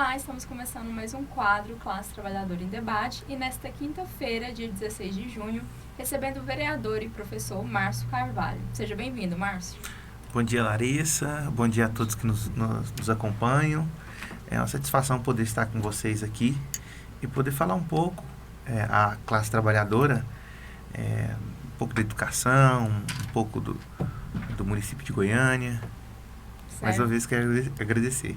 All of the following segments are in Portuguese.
Olá, estamos começando mais um quadro Classe Trabalhadora em Debate e nesta quinta-feira, dia 16 de junho, recebendo o vereador e professor Márcio Carvalho. Seja bem-vindo, Márcio. Bom dia, Larissa. Bom dia a todos que nos acompanham. É uma satisfação poder estar com vocês aqui e poder falar um pouco a classe trabalhadora, um pouco da educação, um pouco do município de Goiânia. Certo. Mais uma vez quero agradecer.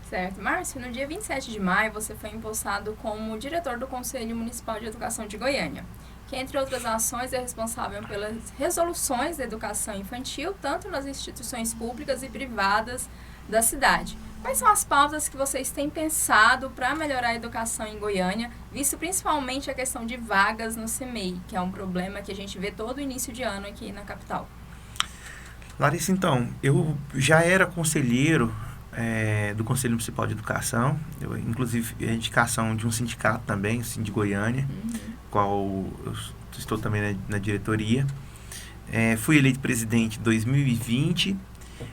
Certo. Márcio, no dia 27 de maio você foi empossado como diretor do Conselho Municipal de Educação de Goiânia, que, entre outras ações, é responsável pelas resoluções da educação infantil, tanto nas instituições públicas e privadas da cidade. Quais são as pautas que vocês têm pensado para melhorar a educação em Goiânia, visto principalmente a questão de vagas no CMEI, que é um problema que a gente vê todo início de ano aqui na capital? Larissa, então, eu já era conselheiro do Conselho Municipal de Educação, inclusive a indicação de um sindicato também, o Sind Goiânia, qual eu estou também na diretoria. Fui eleito presidente em 2020,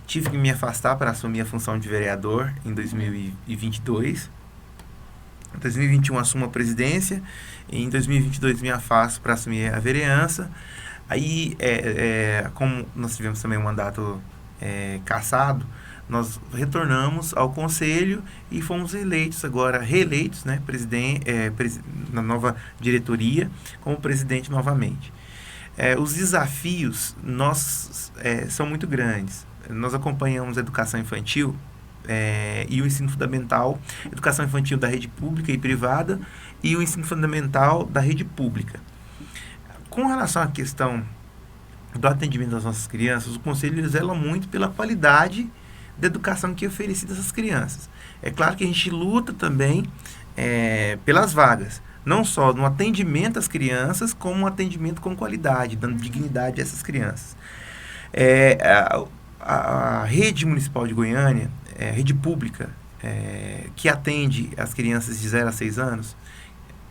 tive que me afastar para assumir a função de vereador em 2022. Em 2021 assumo a presidência, em 2022 me afasto para assumir a vereança. Aí, como nós tivemos também um mandato cassado, nós retornamos ao conselho e fomos reeleitos, né, na nova diretoria, como presidente novamente. Os desafios são muito grandes. Nós acompanhamos a educação infantil e o ensino fundamental, educação infantil da rede pública e privada e o ensino fundamental da rede pública. Com relação à questão do atendimento das nossas crianças, o conselho zela muito pela qualidade da educação que é oferecida a essas crianças. É claro que a gente luta também pelas vagas, não só no atendimento às crianças, como um atendimento com qualidade, dando dignidade a essas crianças. A rede municipal de Goiânia, a rede pública, que atende as crianças de 0 a 6 anos,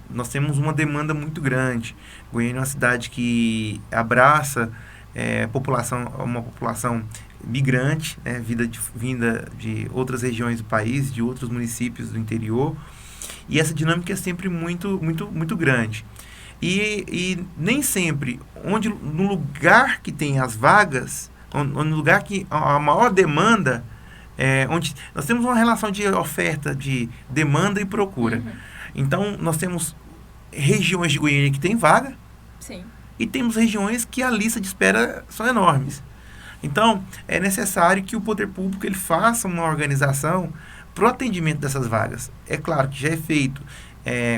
nós temos uma demanda muito grande. Goiânia é uma cidade que abraça uma população migrante, né, vinda de outras regiões do país, de outros municípios do interior, e essa dinâmica é sempre muito, muito, muito grande. E nem sempre, no lugar que tem as vagas, no lugar que a maior demanda, onde nós temos uma relação de oferta, de demanda e procura. Então, nós temos regiões de Goiânia que tem vaga. Sim. E temos regiões que a lista de espera são enormes. Então, é necessário que o poder público ele faça uma organização para o atendimento dessas vagas. É claro que já é feito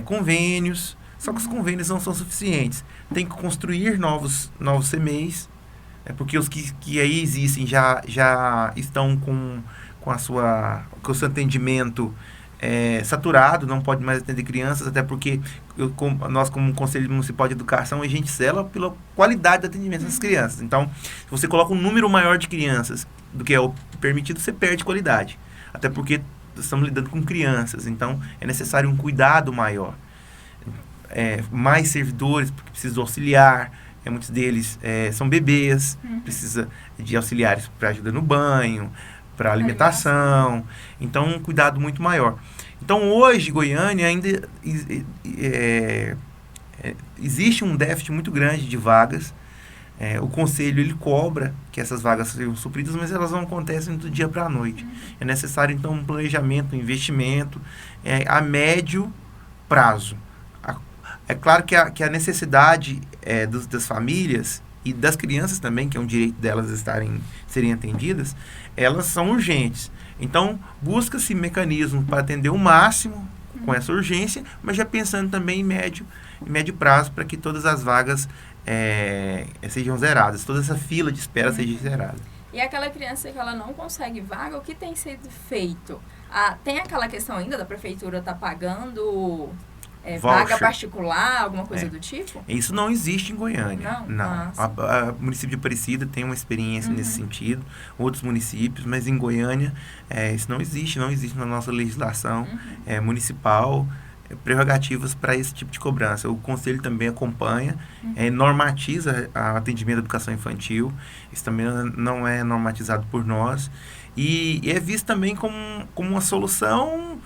convênios, só que os convênios não são suficientes. Tem que construir novos CMEIs, porque os que aí existem já estão com o seu atendimento saturado, não pode mais atender crianças, até porque nós, como Conselho Municipal de Educação, a gente zela pela qualidade do atendimento dessas crianças. Então, se você coloca um número maior de crianças do que é o permitido, você perde qualidade. Até porque estamos lidando com crianças, então é necessário um cuidado maior. Mais servidores, porque precisa auxiliar, muitos deles são bebês, precisa de auxiliares para ajuda no banho, para alimentação, então um cuidado muito maior. Então hoje, Goiânia ainda existe um déficit muito grande de vagas. O conselho ele cobra que essas vagas sejam supridas, mas elas não acontecem do dia para a noite. É necessário então um planejamento, um investimento a médio prazo. É claro que a necessidade das famílias e das crianças também, que é um direito delas serem atendidas, elas são urgentes. Então, busca-se mecanismos para atender o máximo com essa urgência, mas já pensando também em médio prazo para que todas as vagas sejam zeradas, toda essa fila de espera seja zerada. E aquela criança que ela não consegue vaga, o que tem sido feito? Tem aquela questão ainda da prefeitura estar pagando vaga particular, alguma coisa do tipo? Isso não existe em Goiânia. Não. O município de Aparecida tem uma experiência nesse sentido, outros municípios, mas em Goiânia isso não existe na nossa legislação municipal, prerrogativas para esse tipo de cobrança. O Conselho também acompanha, normatiza o atendimento à educação infantil, isso também não é normatizado por nós, e é visto também como uma solução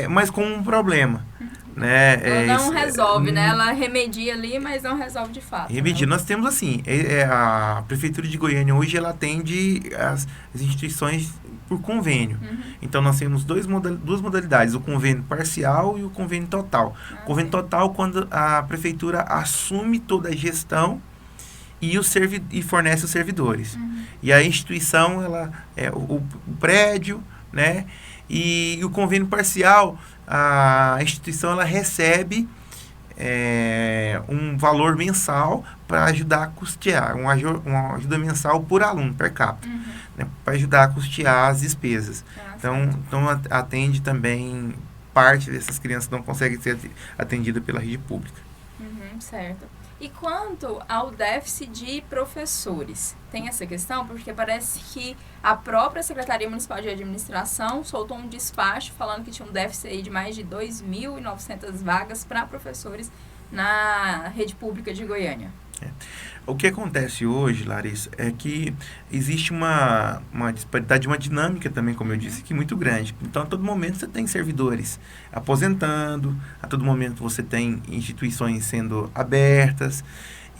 mas com um problema. Né? Ela não resolve, né? Ela remedia ali, mas não resolve de fato. Remedia. Né? Nós temos assim, a Prefeitura de Goiânia hoje ela atende as instituições por convênio. Então nós temos duas modalidades, o convênio parcial e o convênio total. O convênio total quando a Prefeitura assume toda a gestão e fornece os servidores. E a instituição, ela o prédio, né? E o convênio parcial, a instituição ela recebe um valor mensal para ajudar a custear, uma ajuda mensal por aluno, per capita, né, para ajudar a custear as despesas. Então atende também parte dessas crianças que não conseguem ser atendidas pela rede pública. Certo. E quanto ao déficit de professores? Tem essa questão? Porque parece que a própria Secretaria Municipal de Administração soltou um despacho falando que tinha um déficit aí de mais de 2.900 vagas para professores na rede pública de Goiânia. O que acontece hoje, Larissa, é que existe uma disparidade, uma dinâmica também, como eu disse, que é muito grande. Então, a todo momento você tem servidores aposentando, a todo momento você tem instituições sendo abertas,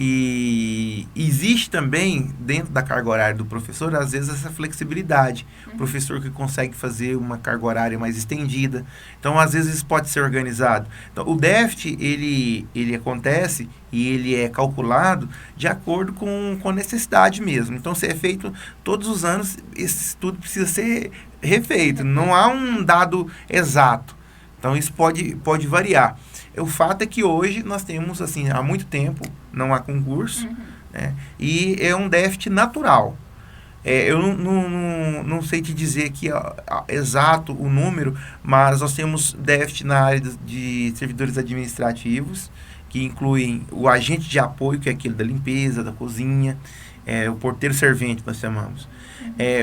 e existe também, dentro da carga horária do professor, às vezes essa flexibilidade. O professor que consegue fazer uma carga horária mais estendida. Então, às vezes, isso pode ser organizado. Então, o déficit, ele acontece e ele é calculado de acordo com a necessidade mesmo. Então, se é feito todos os anos, esse estudo precisa ser refeito. Não há um dado exato. Então, isso pode variar. O fato é que hoje nós temos, assim, há muito tempo, não há concurso, né? E é um déficit natural. Eu não sei te dizer aqui exato o número, mas nós temos déficit na área de servidores administrativos, que incluem o agente de apoio, que é aquele da limpeza, da cozinha, o porteiro servente, nós chamamos.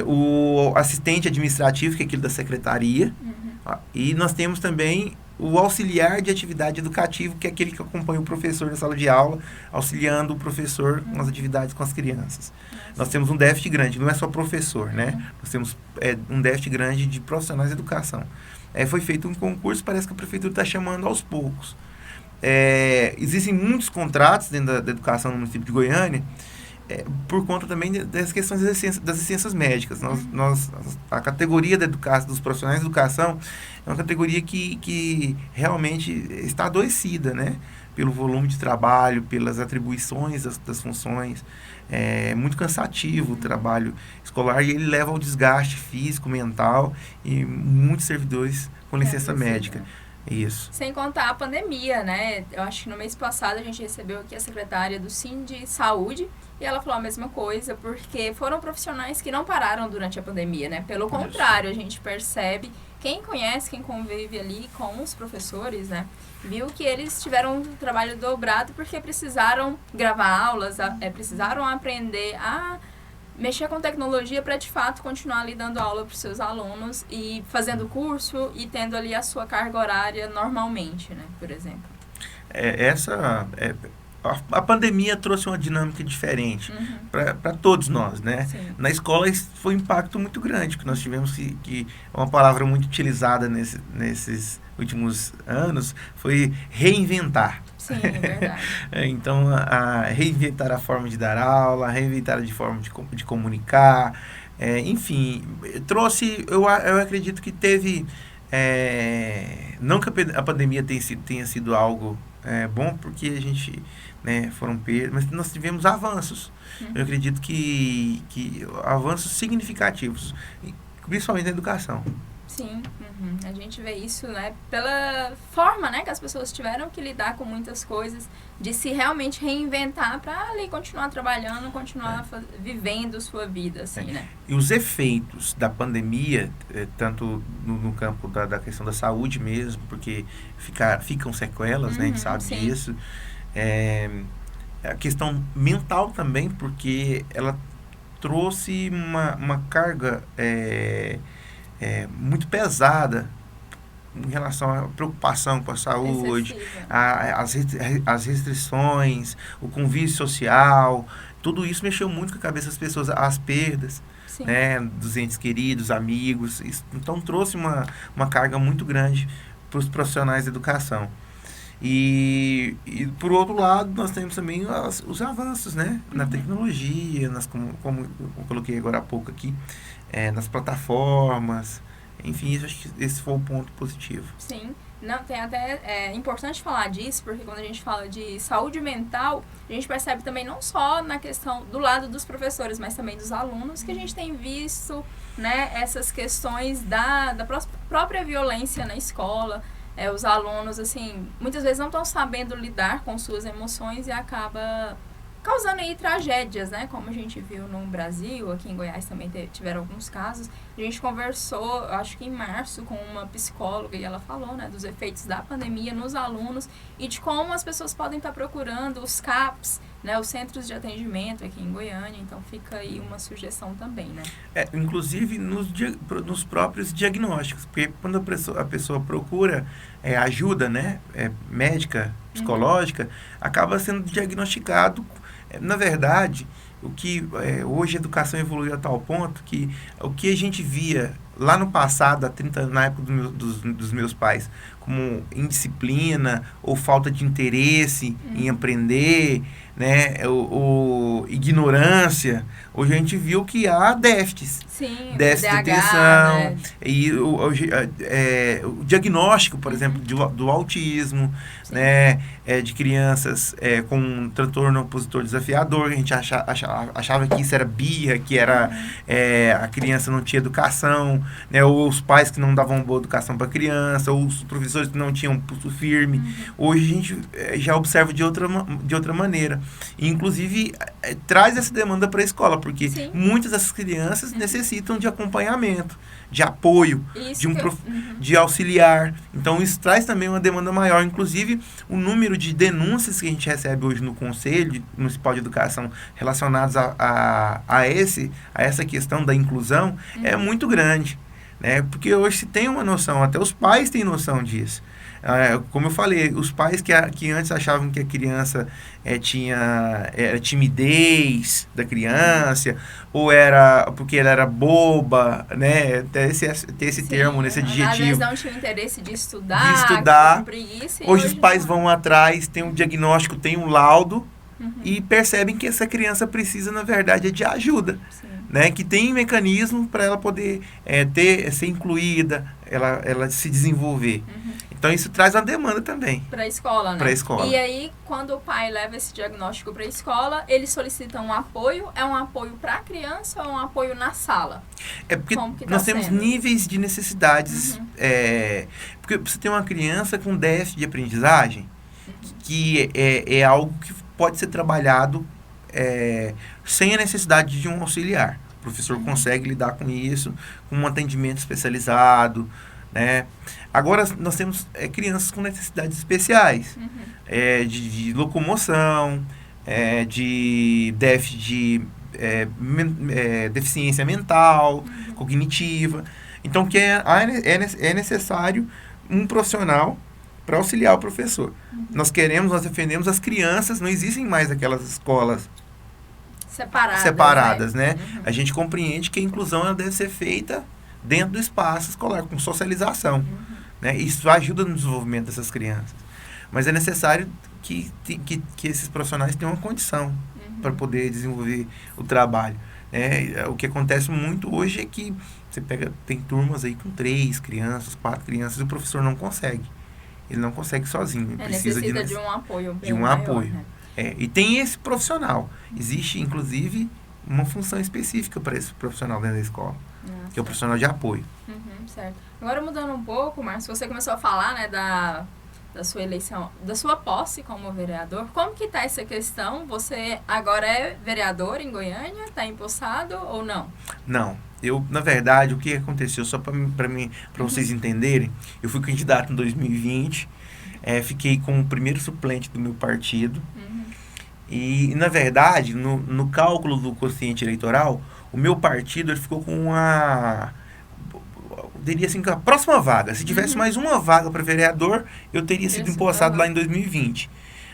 O assistente administrativo, que é aquele da secretaria. E nós temos também o auxiliar de atividade educativa, que é aquele que acompanha o professor na sala de aula, auxiliando o professor com as atividades com as crianças. Nós temos um déficit grande, não é só professor, né? Nós temos um déficit grande de profissionais de educação. Foi feito um concurso, parece que a prefeitura está chamando aos poucos. Existem muitos contratos dentro da educação no município de Goiânia, por conta também das questões das ciências médicas. A categoria dos profissionais de educação é uma categoria que realmente está adoecida, né? Pelo volume de trabalho, pelas atribuições das funções. É muito cansativo o trabalho escolar e ele leva ao desgaste físico, mental e muitos servidores com licença médica. Isso. Sem contar a pandemia, né? Eu acho que no mês passado a gente recebeu aqui a secretária do Sindsaúde e ela falou a mesma coisa, porque foram profissionais que não pararam durante a pandemia, né? Pelo contrário, a gente percebe, quem conhece, quem convive ali com os professores, né? Viu que eles tiveram um trabalho dobrado porque precisaram gravar aulas, precisaram aprender a mexer com tecnologia para, de fato, continuar ali dando aula para os seus alunos e fazendo curso e tendo ali a sua carga horária normalmente, né, por exemplo. A pandemia trouxe uma dinâmica diferente para todos nós, né? Sim. Na escola isso foi um impacto muito grande, porque nós tivemos que uma palavra muito utilizada nesses últimos anos foi reinventar. Sim, é verdade. Então, reinventar a forma de dar aula, reinventar a forma de comunicar, enfim, trouxe, eu acredito que teve, não que a pandemia tenha sido algo bom, porque a gente, né, foram perdas, mas nós tivemos avanços. Eu acredito que avanços significativos, principalmente na educação. Sim, a gente vê isso, né, pela forma, né, que as pessoas tiveram que lidar com muitas coisas, de se realmente reinventar para ali continuar trabalhando, continuar vivendo sua vida, assim, né. E os efeitos da pandemia, tanto no campo da questão da saúde mesmo, porque ficam sequelas, né, a gente sabe disso, a questão mental também, porque ela trouxe uma carga muito pesada em relação à preocupação com a saúde, as restrições, o convívio social, tudo isso mexeu muito com a cabeça das pessoas, as perdas, Sim. né, dos entes queridos, amigos. Então trouxe uma carga muito grande para os profissionais da educação. E por outro lado, nós temos também os avanços, né, na tecnologia, como eu coloquei agora há pouco aqui, nas plataformas. Enfim, acho que esse foi um ponto positivo. Sim. Não, tem até, é importante falar disso, porque quando a gente fala de saúde mental, a gente percebe também não só na questão do lado dos professores, mas também dos alunos, que a gente tem visto, né, essas questões da própria violência na escola. Os alunos, assim, muitas vezes não estão sabendo lidar com suas emoções e acaba causando aí tragédias, né? Como a gente viu no Brasil, aqui em Goiás também tiveram alguns casos. A gente conversou, acho que em março, com uma psicóloga e ela falou, né, dos efeitos da pandemia nos alunos e de como as pessoas podem estar procurando os CAPs, né, os centros de atendimento aqui em Goiânia. Então fica aí uma sugestão também, né? Inclusive nos próprios diagnósticos, porque quando a pessoa procura ajuda, né, médica, psicológica, acaba sendo diagnosticado. Na verdade, hoje a educação evoluiu a tal ponto que o que a gente via lá no passado, há 30 anos, na época dos meus pais, como indisciplina ou falta de interesse em aprender, né, ou ignorância, hoje a gente viu que há déficits. Sim, déficit de DH, atenção, né? e o diagnóstico, por exemplo, do autismo, né, de crianças com transtorno opositor desafiador. A gente achava que isso era birra, que era a criança não tinha educação, né, ou os pais que não davam boa educação para a criança, ou os professores que não tinham pulso firme. Hoje a gente já observa de outra maneira. E, inclusive, traz essa demanda para a escola, porque muitas dessas crianças necessitam de acompanhamento, de apoio, de auxiliar. Então, isso traz também uma demanda maior. Inclusive, o número de denúncias que a gente recebe hoje no Conselho Municipal de Educação relacionadas a essa questão da inclusão é muito grande, né? Porque hoje se tem uma noção, até os pais têm noção disso. Como eu falei, os pais que antes achavam que a criança era timidez da criança, ou era porque ela era boba, né? Tem esse termo, nesse adjetivo. Às vezes não tinha interesse de estudar. Preguiça, hoje os pais vão atrás, tem um diagnóstico, tem um laudo, e percebem que essa criança precisa, na verdade, de ajuda. Né, que tem mecanismo para ela poder ser incluída, ela se desenvolver. Então, isso traz uma demanda também. Para a escola, né? Para a escola. E aí, quando o pai leva esse diagnóstico para a escola, eles solicitam um apoio. É um apoio para a criança ou é um apoio na sala? Porque nós temos níveis de necessidades. Porque você tem uma criança com déficit de aprendizagem, que é algo que pode ser trabalhado sem a necessidade de um auxiliar. O professor consegue lidar com isso, com um atendimento especializado, né? Agora, nós temos crianças com necessidades especiais, de locomoção, de déficit de deficiência mental, cognitiva. Então, é necessário um profissional para auxiliar o professor. Nós defendemos as crianças, não existem mais aquelas escolas separadas, né? A gente compreende que a inclusão ela deve ser feita dentro do espaço escolar, com socialização. Né? Isso ajuda no desenvolvimento dessas crianças. Mas é necessário que esses profissionais tenham uma condição para poder desenvolver o trabalho. O que acontece muito hoje é que tem turmas aí com 3 crianças, 4 crianças, e o professor não consegue. Ele não consegue sozinho. Ele precisa de um apoio. De um apoio. E tem esse profissional. Existe, inclusive, uma função específica para esse profissional dentro da escola, que é o profissional de apoio. Certo. Agora, mudando um pouco, Márcio, você começou a falar, né, da sua eleição, da sua posse como vereador. Como que está essa questão? Você agora é vereador em Goiânia? Está empossado ou não? Não. Na verdade, o que aconteceu, só para vocês entenderem, eu fui candidato em 2020, fiquei como o primeiro suplente do meu partido. E, na verdade, no cálculo do quociente eleitoral, o meu partido ele ficou com diria assim, a próxima vaga. Se tivesse mais uma vaga para vereador, eu teria sido empossado lá em 2020.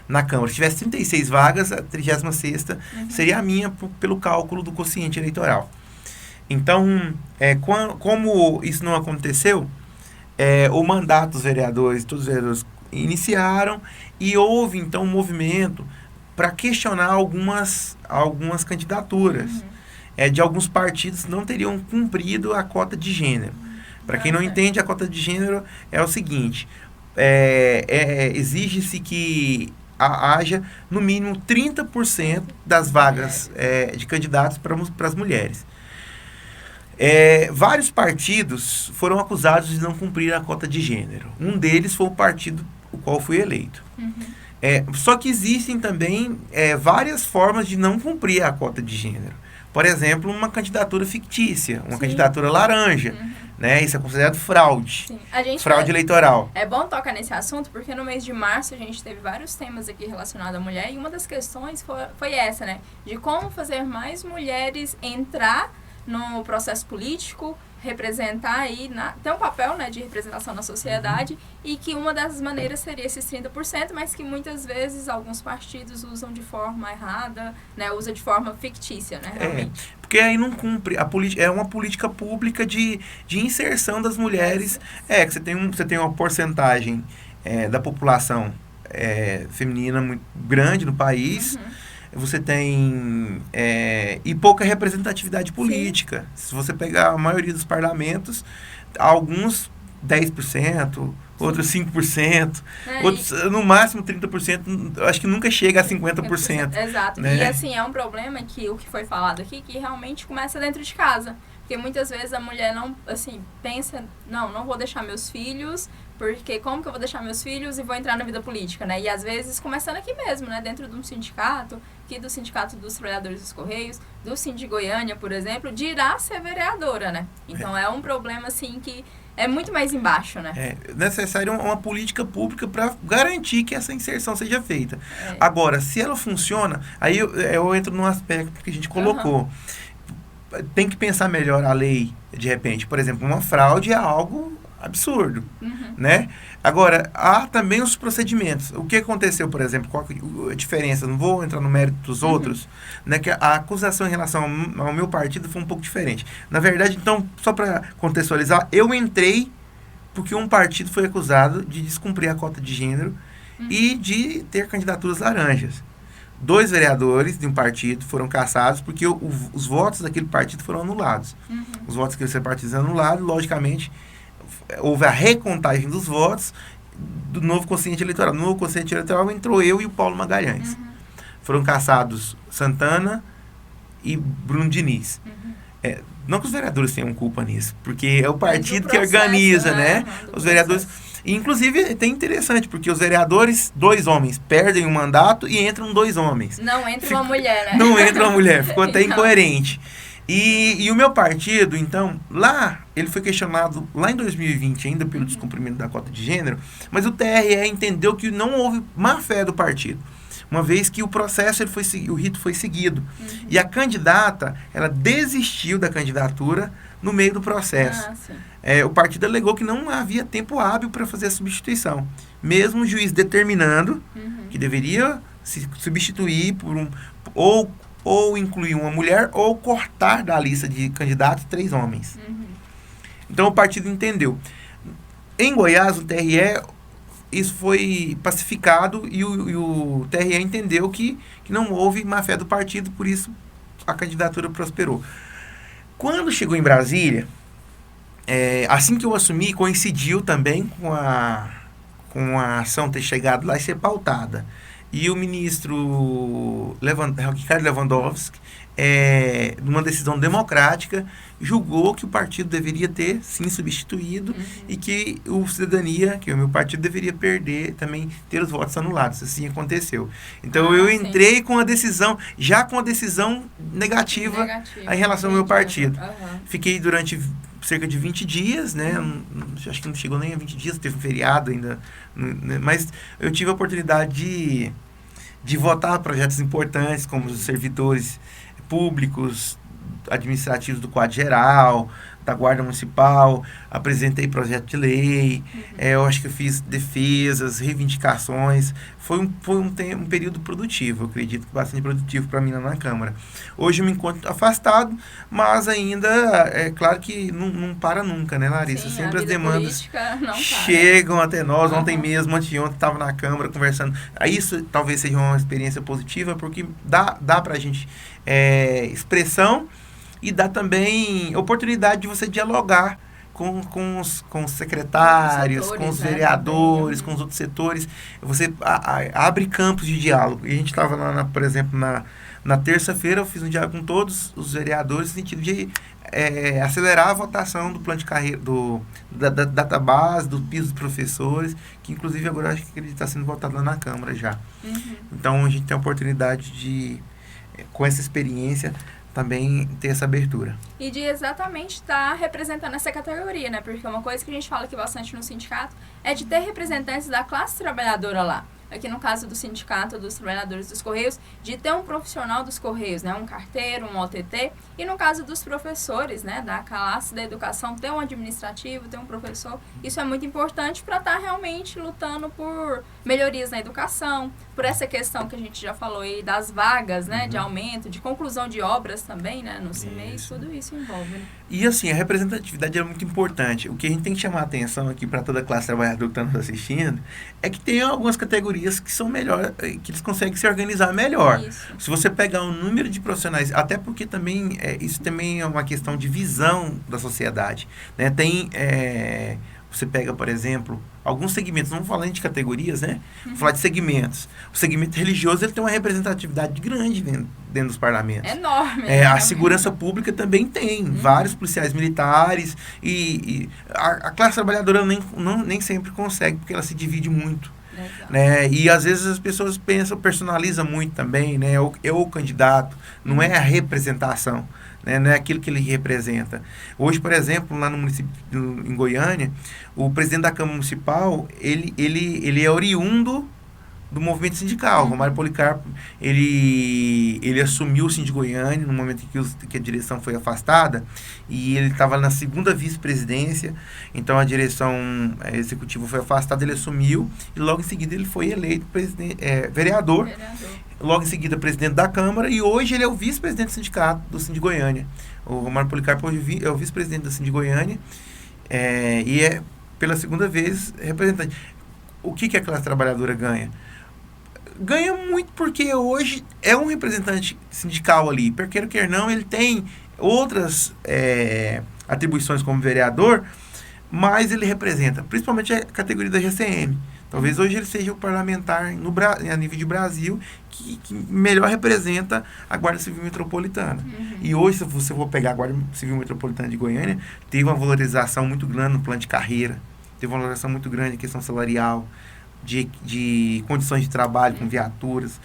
na Câmara. Se tivesse 36 vagas, a 36ª seria a minha pelo cálculo do quociente eleitoral. Então, como isso não aconteceu, o mandato dos vereadores, todos os vereadores iniciaram e houve, então, um movimento para questionar algumas candidaturas de alguns partidos que não teriam cumprido a cota de gênero. Para quem não entende, a cota de gênero é o seguinte, exige-se que haja, no mínimo, 30% das vagas de candidatos para as mulheres. Vários partidos foram acusados de não cumprir a cota de gênero. Um deles foi o partido o qual fui eleito. Só que existem também várias formas de não cumprir a cota de gênero. Por exemplo, uma candidatura fictícia, uma candidatura laranja. Né? Isso é considerado fraude. Fraude eleitoral. É bom tocar nesse assunto, porque no mês de março a gente teve vários temas aqui relacionados à mulher, e uma das questões foi essa, né? De como fazer mais mulheres entrar no processo político, representar aí, ter um papel, né, de representação na sociedade, e que uma das maneiras seria esses 30%, mas que muitas vezes alguns partidos usam de forma errada, né, usa de forma fictícia, né, realmente. Porque aí não cumpre, é uma política pública de inserção das mulheres, que você tem uma porcentagem da população feminina muito grande no país, você tem e pouca representatividade política. Se você pegar a maioria dos parlamentos, alguns 10%, outros 5%, outros no máximo 30%, acho que nunca chega a 50%. Exato. Né? E assim, é um problema que o que foi falado aqui, que realmente começa dentro de casa. Porque muitas vezes a mulher não, assim, pensa, não vou deixar meus filhos, porque como que eu vou deixar meus filhos e vou entrar na vida política, né? E às vezes, começando aqui mesmo, né? Dentro de um sindicato, aqui do Sindicato dos Trabalhadores dos Correios, do Sindi Goiânia, por exemplo, de irá ser vereadora, né? Então é um problema, assim, que é muito mais embaixo, né? É necessário uma política pública para garantir que essa inserção seja feita. Agora, se ela funciona, aí eu entro num aspecto que a gente colocou. Tem que pensar melhor a lei, de repente. Por exemplo, uma fraude é algo absurdo, né? Agora, há também os procedimentos. O que aconteceu, por exemplo, qual a diferença? Não vou entrar no mérito dos outros, né? Que a acusação em relação ao meu partido foi um pouco diferente. Na verdade, então, só para contextualizar, eu entrei porque um partido foi acusado de descumprir a cota de gênero e de ter candidaturas laranjas. 2 vereadores de um partido foram cassados porque os votos daquele partido foram anulados. Os votos daquele partido foram anulados, logicamente, houve a recontagem dos votos do novo quociente eleitoral. No novo quociente eleitoral entrou eu e o Paulo Magalhães. Foram cassados Santana e Bruno Diniz. Não que os vereadores tenham culpa nisso, porque é o partido que organiza, né? Os vereadores... Inclusive, é interessante, porque os vereadores, 2 homens, perdem o mandato e entram 2 homens. Não entra uma mulher, né? Não entra uma mulher, ficou até incoerente. E o meu partido, então, ele foi questionado lá em 2020, ainda pelo descumprimento da cota de gênero, mas o TRE entendeu que não houve má fé do partido, uma vez que o processo, o rito foi seguido. E a candidata, ela desistiu da candidatura no meio do processo. O partido alegou que não havia tempo hábil para fazer a substituição. Mesmo o juiz determinando que deveria se substituir por ou incluir uma mulher ou cortar da lista de candidatos 3 homens. Então o partido entendeu. Em Goiás, o TRE, isso foi pacificado e o TRE entendeu que não houve má-fé do partido, por isso a candidatura prosperou. Quando chegou em Brasília, assim que eu assumi, coincidiu também com a ação ter chegado lá e ser pautada. E o ministro Ricardo Lewandowski, numa decisão democrática, julgou que o partido deveria ter, sim, substituído e que o Cidadania, que o meu partido, deveria perder, também ter os votos anulados. Assim aconteceu. Então, eu entrei com a decisão negativa em relação ao meu partido. Fiquei durante cerca de 20 dias, né? Acho que não chegou nem a 20 dias, teve um feriado ainda. Mas eu tive a oportunidade de votar projetos importantes, como os servidores públicos administrativos do quadro geral, da Guarda Municipal, apresentei projeto de lei, eu acho que eu fiz defesas, reivindicações. Foi um período produtivo, eu acredito que bastante produtivo para mim lá na Câmara. Hoje eu me encontro afastado, mas ainda, é claro que não para nunca, né, Larissa? Sim, sempre as demandas não chegam até nós. Ontem mesmo, anteontem, estava na Câmara conversando. Isso talvez seja uma experiência positiva, porque dá para a gente expressão e dá também oportunidade de você dialogar com os secretários, com os vereadores, com os outros setores. Você abre campos de diálogo. E a gente estava lá, por exemplo, na terça-feira, eu fiz um diálogo com todos os vereadores no sentido de acelerar a votação do plano de carreira, da database, do piso dos professores, que inclusive agora acho que ele está sendo votado lá na Câmara já. Então a gente tem a oportunidade de, com essa experiência, também ter essa abertura. E de exatamente estar representando essa categoria, né? Porque uma coisa que a gente fala aqui bastante no sindicato é de ter representantes da classe trabalhadora lá. Aqui no caso do sindicato dos trabalhadores dos Correios, de ter um profissional dos Correios, né? Um carteiro, um OTT. E no caso dos professores, né? Da classe da educação, ter um administrativo, ter um professor. Isso é muito importante para estar realmente lutando por melhorias na educação, por essa questão que a gente já falou aí das vagas, né? De aumento, de conclusão de obras também, né? No CIMEI, tudo isso envolve, né? E assim, a representatividade é muito importante. O que a gente tem que chamar a atenção aqui para toda a classe trabalhadora que está nos assistindo é que tem algumas categorias que são melhor, que eles conseguem se organizar melhor. Isso. Se você pegar um número de profissionais, até porque também isso também é uma questão de visão da sociedade, né? Você pega, por exemplo, alguns segmentos, não vou falar de categorias, né? Vou falar de segmentos. O segmento religioso ele tem uma representatividade grande dentro dos parlamentos. Enorme. A segurança pública também tem vários policiais militares e a classe trabalhadora nem sempre consegue, porque ela se divide muito. Né? E às vezes as pessoas personalizam muito também, né? O candidato, não é a representação, né? Não é aquilo que ele representa. Hoje, por exemplo, lá no município, em Goiânia, o presidente da Câmara Municipal, ele é oriundo do movimento sindical. Romário Policarpo, ele assumiu o Sindicato de Goiânia no momento em que a direção foi afastada, e ele estava na segunda vice-presidência, então a direção executiva foi afastada, ele assumiu, e logo em seguida ele foi eleito vereador, logo em seguida presidente da Câmara, e hoje ele é o vice-presidente do sindicato, do Sindicato de Goiânia. O Romário Policarpo é o vice-presidente do Sindicato de Goiânia, e é pela segunda vez representante. O que a classe trabalhadora ganha? Ganha muito porque hoje é um representante sindical ali. Quer não, ele tem outras atribuições como vereador, mas ele representa, principalmente a categoria da GCM. Talvez hoje ele seja o parlamentar a nível de Brasil que melhor representa a Guarda Civil Metropolitana. E hoje, se você for pegar a Guarda Civil Metropolitana de Goiânia, teve uma valorização muito grande no plano de carreira, teve uma valorização muito grande em questão salarial, de condições de trabalho com viaturas,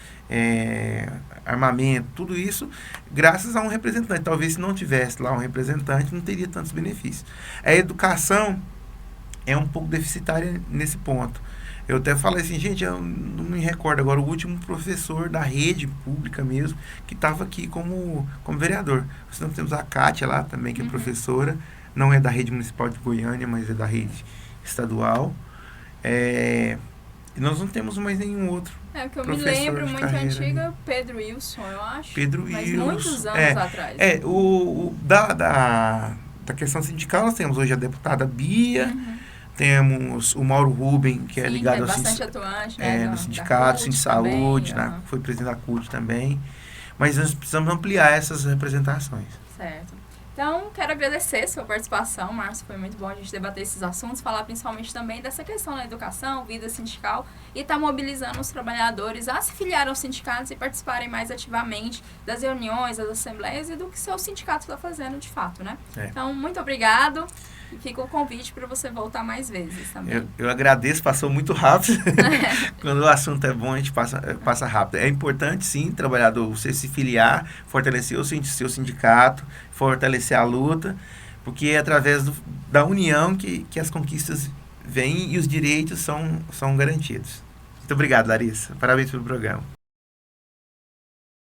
armamento, tudo isso graças a um representante. Talvez se não tivesse lá um representante, não teria tantos benefícios. A educação é um pouco deficitária nesse ponto. Eu até falei assim, gente, eu não me recordo agora, o último professor da rede pública mesmo, que estava aqui como vereador. Nós temos a Kátia lá também, que é professora, não é da rede municipal de Goiânia, mas é da rede estadual. E nós não temos mais nenhum outro. Que eu me lembro muito antiga, Pedro Wilson, eu acho. Pedro Wilson. Mas muitos anos atrás. Da questão sindical, nós temos hoje a deputada Bia, temos o Mauro Ruben, que é ligado ao bastante atuante, né, no sindicato, de saúde, foi presidente da CUT também. Mas nós precisamos ampliar essas representações. Certo. Então, quero agradecer sua participação, Márcio. Foi muito bom a gente debater esses assuntos, falar principalmente também dessa questão da educação, vida sindical, e estar mobilizando os trabalhadores a se filiar aos sindicatos e participarem mais ativamente das reuniões, das assembleias e do que seu sindicato está fazendo de fato, né? Então, muito obrigado. E fica o convite para você voltar mais vezes também. Eu agradeço, passou muito rápido. Quando o assunto é bom, a gente passa rápido. É importante, sim, trabalhador, você se filiar, fortalecer o seu sindicato, fortalecer a luta, porque é através da união que as conquistas vêm e os direitos são garantidos. Muito obrigado, Larissa. Parabéns pelo programa.